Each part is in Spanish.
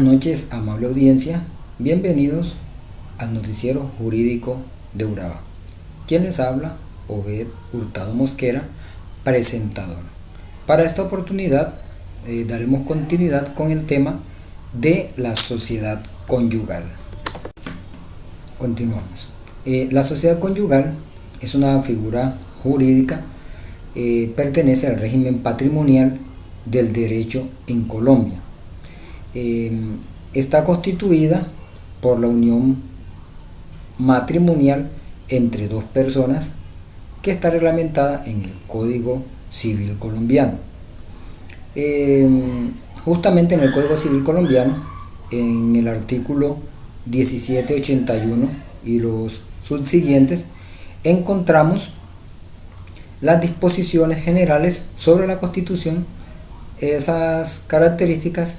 noches, amable audiencia. Bienvenidos al noticiero jurídico de Urabá. Quien les habla, Obed Hurtado Mosquera, presentador. Para esta oportunidad daremos continuidad con el tema de la sociedad conyugal. Continuamos. La sociedad conyugal es una figura jurídica, pertenece al régimen patrimonial del derecho en Colombia. Está constituida por la unión matrimonial entre dos personas que está reglamentada en el Código Civil colombiano. Justamente en el Código Civil colombiano, en el artículo 1781 y los subsiguientes, encontramos las disposiciones generales sobre la Constitución, esas características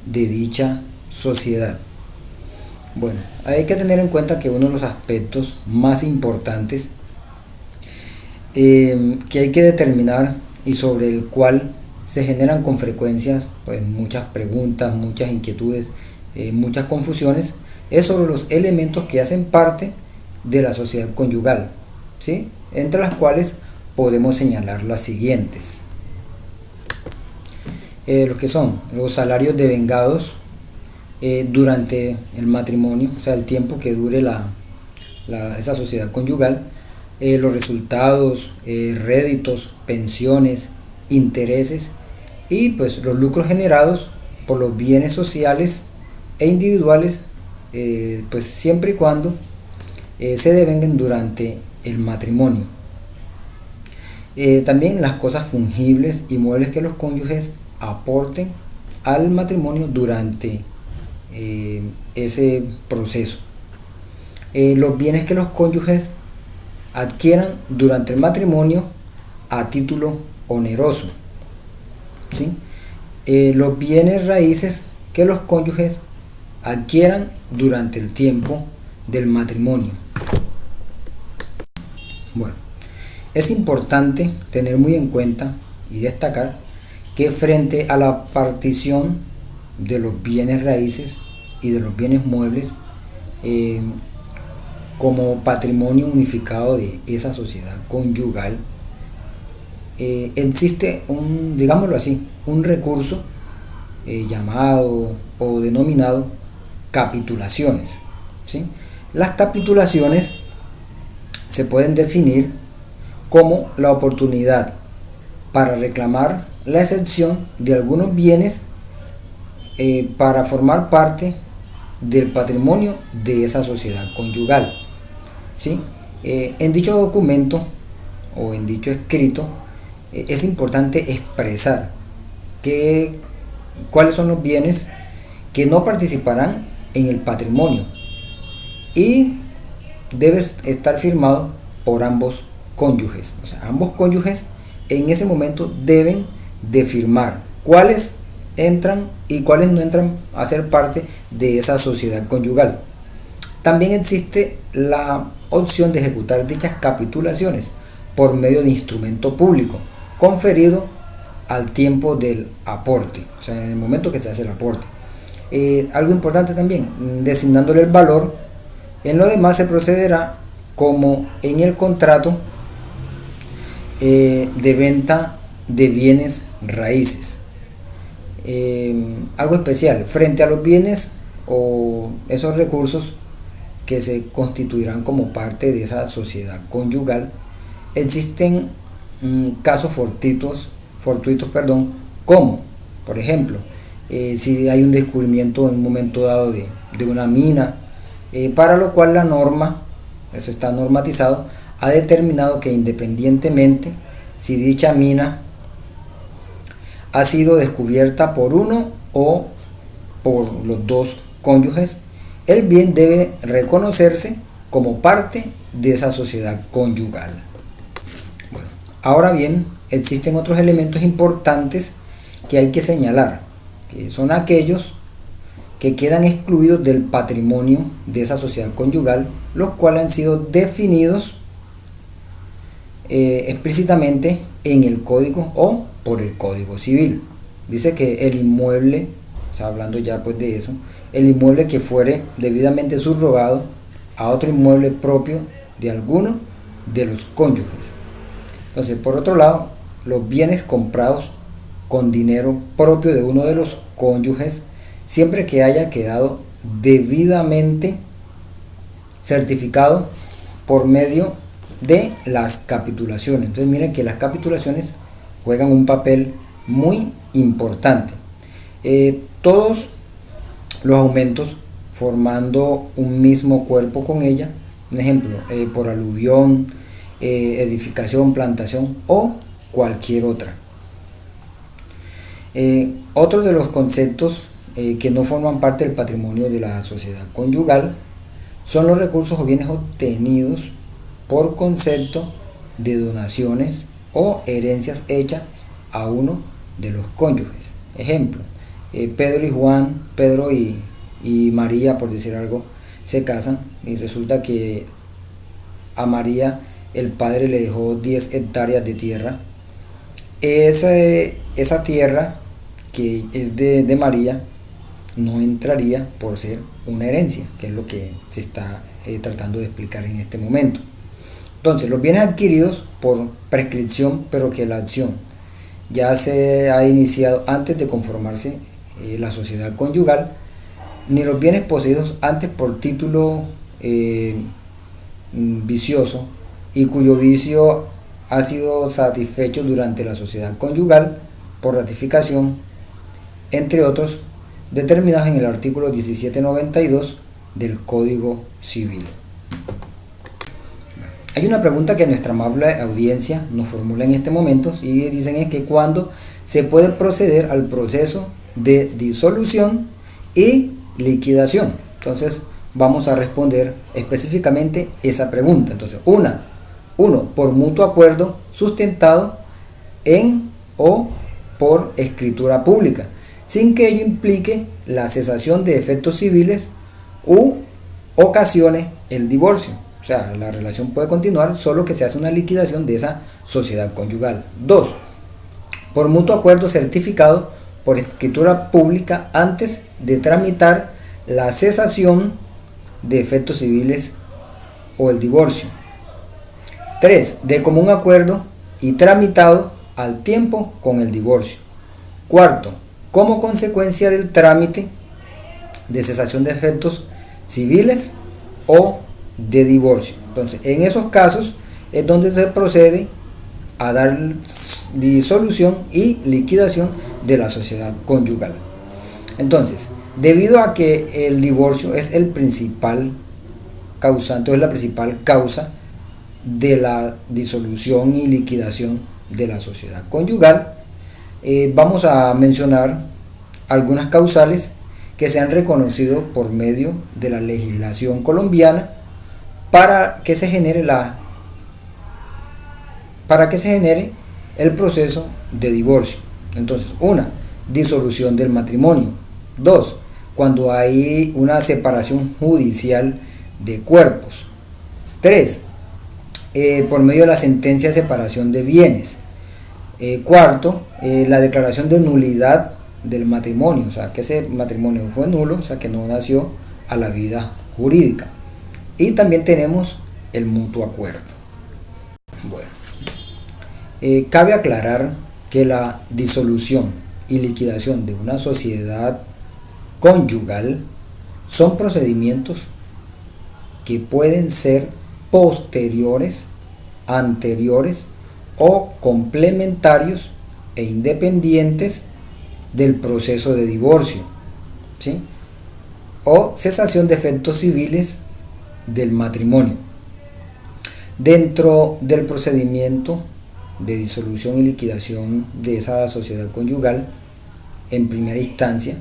de dicha sociedad. Bueno, hay que tener en cuenta que uno de los aspectos más importantes que hay que determinar y sobre el cual se generan con frecuencia pues, muchas preguntas, muchas inquietudes, muchas confusiones, es sobre los elementos que hacen parte de la sociedad conyugal, ¿sí? Entre las cuales podemos señalar las siguientes. Los que son los salarios devengados durante el matrimonio, o sea, el tiempo que dure esa sociedad conyugal, los resultados, réditos, pensiones, intereses y pues los lucros generados por los bienes sociales e individuales, pues siempre y cuando se devenguen durante el matrimonio. También las cosas fungibles y muebles que los cónyuges aporten al matrimonio durante ese proceso. Los bienes que los cónyuges adquieran durante el matrimonio a título oneroso, ¿sí? Los bienes raíces que los cónyuges adquieran durante el tiempo del matrimonio. Bueno, es importante tener muy en cuenta y destacar que frente a la partición de los bienes raíces y de los bienes muebles como patrimonio unificado de esa sociedad conyugal, existe digámoslo así, un recurso llamado o denominado capitulaciones, ¿sí? Las capitulaciones se pueden definir como la oportunidad para reclamar la exención de algunos bienes para formar parte del patrimonio de esa sociedad conyugal, ¿sí? En dicho documento o en dicho escrito es importante expresar cuáles son los bienes que no participarán en el patrimonio y debe estar firmado por ambos cónyuges. O sea, ambos cónyuges en ese momento deben de firmar cuáles entran y cuáles no entran a ser parte de esa sociedad conyugal. También existe la opción de ejecutar dichas capitulaciones por medio de instrumento público conferido al tiempo del aporte, o sea, en el momento que se hace el aporte. Algo importante también, designándole el valor. En lo demás se procederá como en el contrato de venta de bienes raíces. Algo especial, frente a los bienes o esos recursos que se constituirán como parte de esa sociedad conyugal, existen casos fortuitos, como por ejemplo, si hay un descubrimiento en un momento dado de una mina, para lo cual la norma, eso está normatizado, ha determinado que independientemente si dicha mina ha sido descubierta por uno o por los dos cónyuges, el bien debe reconocerse como parte de esa sociedad conyugal. Bueno, ahora bien, existen otros elementos importantes que hay que señalar, que son aquellos que quedan excluidos del patrimonio de esa sociedad conyugal, los cuales han sido definidos explícitamente en el código o por el Código Civil. Dice que el inmueble o sea, hablando ya pues de eso, el inmueble que fuere debidamente subrogado a otro inmueble propio de alguno de los cónyuges. Entonces, por otro lado, los bienes comprados con dinero propio de uno de los cónyuges, siempre que haya quedado debidamente certificado por medio de las capitulaciones. Entonces miren que las capitulaciones juegan un papel muy importante. Todos los aumentos formando un mismo cuerpo con ella, un ejemplo, por aluvión, edificación, plantación o cualquier otra. Otro de los conceptos que no forman parte del patrimonio de la sociedad conyugal son los recursos o bienes obtenidos por concepto de donaciones o herencias hechas a uno de los cónyuges. Ejemplo, Pedro y Juan, Pedro y María, por decir algo, se casan y resulta que a María el padre le dejó 10 hectáreas de tierra. Esa tierra que es de María no entraría por ser una herencia, que es lo que se está tratando de explicar en este momento. Entonces, los bienes adquiridos por prescripción, pero que la acción ya se ha iniciado antes de conformarse la sociedad conyugal, ni los bienes poseídos antes por título vicioso y cuyo vicio ha sido satisfecho durante la sociedad conyugal por ratificación, entre otros, determinados en el artículo 1792 del Código Civil. Hay una pregunta que nuestra amable audiencia nos formula en este momento y dicen es que cuándo se puede proceder al proceso de disolución y liquidación. Entonces vamos a responder específicamente esa pregunta. Entonces, uno, por mutuo acuerdo sustentado en o por escritura pública, sin que ello implique la cesación de efectos civiles u ocasione el divorcio. O sea, la relación puede continuar, solo que se hace una liquidación de esa sociedad conyugal. 2. Por mutuo acuerdo certificado por escritura pública antes de tramitar la cesación de efectos civiles o el divorcio. 3. De común acuerdo y tramitado al tiempo con el divorcio. 4. Como consecuencia del trámite de cesación de efectos civiles o de divorcio. Entonces, en esos casos es donde se procede a dar disolución y liquidación de la sociedad conyugal. Entonces, debido a que el divorcio es el principal causante o es la principal causa de la disolución y liquidación de la sociedad conyugal, vamos a mencionar algunas causales que se han reconocido por medio de la legislación colombiana para que se genere el proceso de divorcio. Entonces, 1. Disolución del matrimonio. 2. Cuando hay una separación judicial de cuerpos. 3. Por medio de la sentencia de separación de bienes. 4. La declaración de nulidad del matrimonio, o sea que ese matrimonio fue nulo, o sea que no nació a la vida jurídica. Y también tenemos el mutuo acuerdo. Bueno, cabe aclarar que la disolución y liquidación de una sociedad conyugal son procedimientos que pueden ser posteriores, anteriores o complementarios e independientes del proceso de divorcio, ¿sí? O cesación de efectos civiles del matrimonio. Dentro del procedimiento de disolución y liquidación de esa sociedad conyugal, en primera instancia,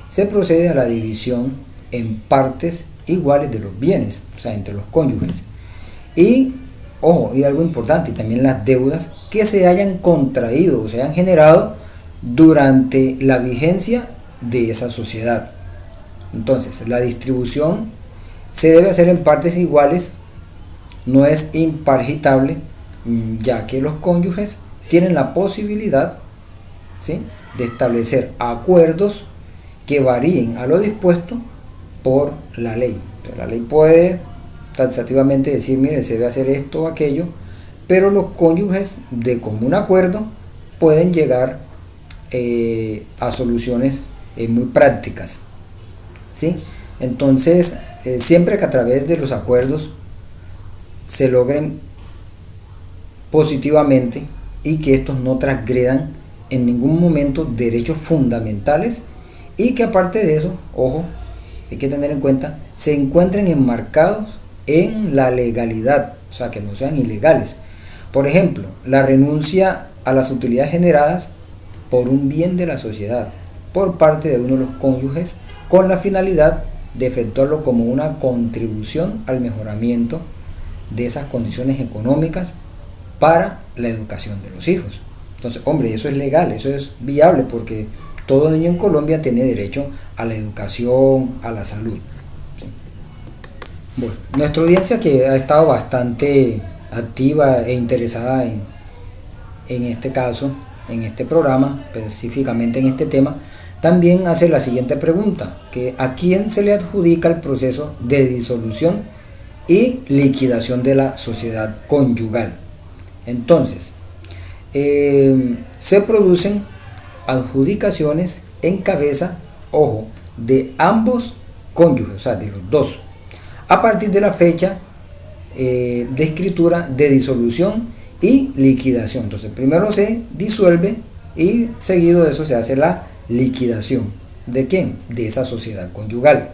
se procede a la división en partes iguales de los bienes, o sea, entre los cónyuges. Y, ojo, y algo importante, también las deudas que se hayan contraído o se hayan generado durante la vigencia de esa sociedad. Entonces, la distribución se debe hacer en partes iguales, no es impargitable, ya que los cónyuges tienen la posibilidad, ¿sí?, de establecer acuerdos que varíen a lo dispuesto por la ley. Entonces, la ley puede taxativamente decir, mire, se debe hacer esto o aquello, pero los cónyuges de común acuerdo pueden llegar a soluciones muy prácticas, ¿sí? Entonces, siempre que a través de los acuerdos se logren positivamente y que estos no transgredan en ningún momento derechos fundamentales, y que aparte de eso, ojo, hay que tener en cuenta, se encuentren enmarcados en la legalidad, o sea, que no sean ilegales. Por ejemplo, la renuncia a las utilidades generadas por un bien de la sociedad por parte de uno de los cónyuges con la finalidad de efectuarlo como una contribución al mejoramiento de esas condiciones económicas para la educación de los hijos. Entonces, hombre, eso es legal, eso es viable, porque todo niño en Colombia tiene derecho a la educación, a la salud. ¿Sí? Bueno, nuestra audiencia, que ha estado bastante activa e interesada en este caso, en este programa, específicamente en este tema, también hace la siguiente pregunta, que ¿a quién se le adjudica el proceso de disolución y liquidación de la sociedad conyugal? Entonces, se producen adjudicaciones en cabeza, ojo, de ambos cónyuges, o sea, de los dos, a partir de la fecha de escritura de disolución y liquidación. Entonces, primero se disuelve y seguido de eso se hace la liquidación. ¿De quién? De esa sociedad conyugal.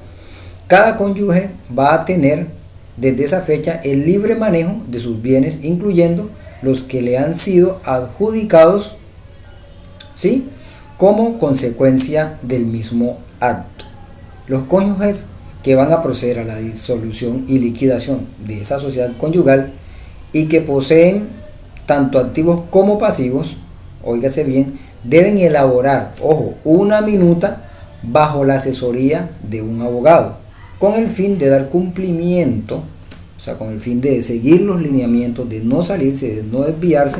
Cada cónyuge va a tener desde esa fecha el libre manejo de sus bienes, incluyendo los que le han sido adjudicados, ¿sí?, como consecuencia del mismo acto. Los cónyuges que van a proceder a la disolución y liquidación de esa sociedad conyugal y que poseen tanto activos como pasivos, óigase bien, deben elaborar, ojo, una minuta bajo la asesoría de un abogado, con el fin de dar cumplimiento, o sea, con el fin de seguir los lineamientos, de no salirse, de no desviarse,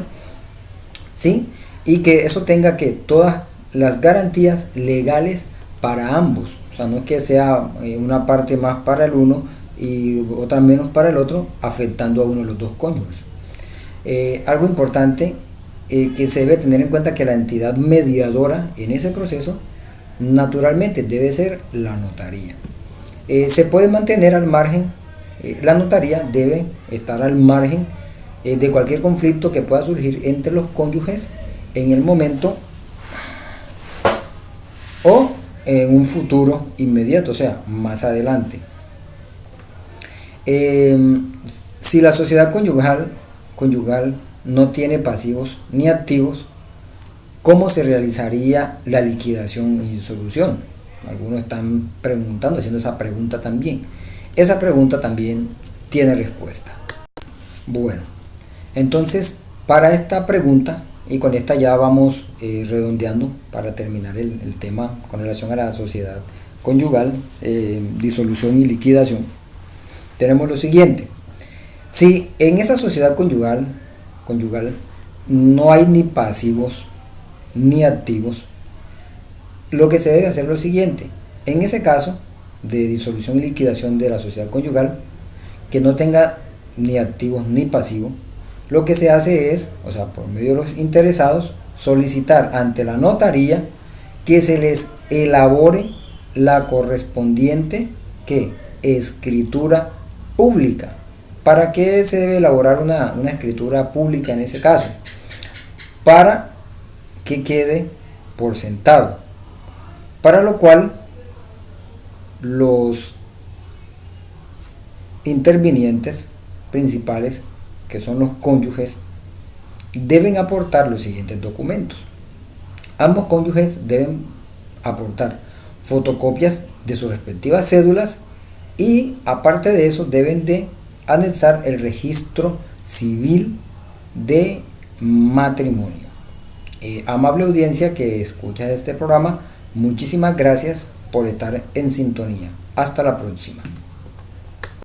¿sí? Y que eso tenga que todas las garantías legales para ambos. O sea, no es que sea una parte más para el uno y otra menos para el otro, afectando a uno de los dos cónyuges. Algo importante que se debe tener en cuenta, que la entidad mediadora en ese proceso naturalmente debe ser la notaría. Se puede mantener al margen, la notaría debe estar al margen de cualquier conflicto que pueda surgir entre los cónyuges en el momento o en un futuro inmediato, o sea, más adelante. Si la sociedad conyugal no tiene pasivos ni activos, ¿cómo se realizaría la liquidación y disolución? Algunos están preguntando, haciendo esa pregunta también. Esa pregunta también tiene respuesta. Bueno, entonces, para esta pregunta, y con esta ya vamos redondeando para terminar el tema con relación a la sociedad conyugal, disolución y liquidación, tenemos lo siguiente. Si en esa sociedad conyugal no hay ni pasivos ni activos, lo que se debe hacer es lo siguiente. En ese caso de disolución y liquidación de la sociedad conyugal, que no tenga ni activos ni pasivos, lo que se hace es, o sea, por medio de los interesados, solicitar ante la notaría que se les elabore la correspondiente escritura pública. ¿Para qué se debe elaborar una escritura pública en ese caso? Para que quede por sentado, para lo cual los intervinientes principales, que son los cónyuges, deben aportar los siguientes documentos. Ambos cónyuges deben aportar fotocopias de sus respectivas cédulas y aparte de eso deben de anexar el registro civil de matrimonio. Amable audiencia que escucha este programa, muchísimas gracias por estar en sintonía. Hasta la próxima.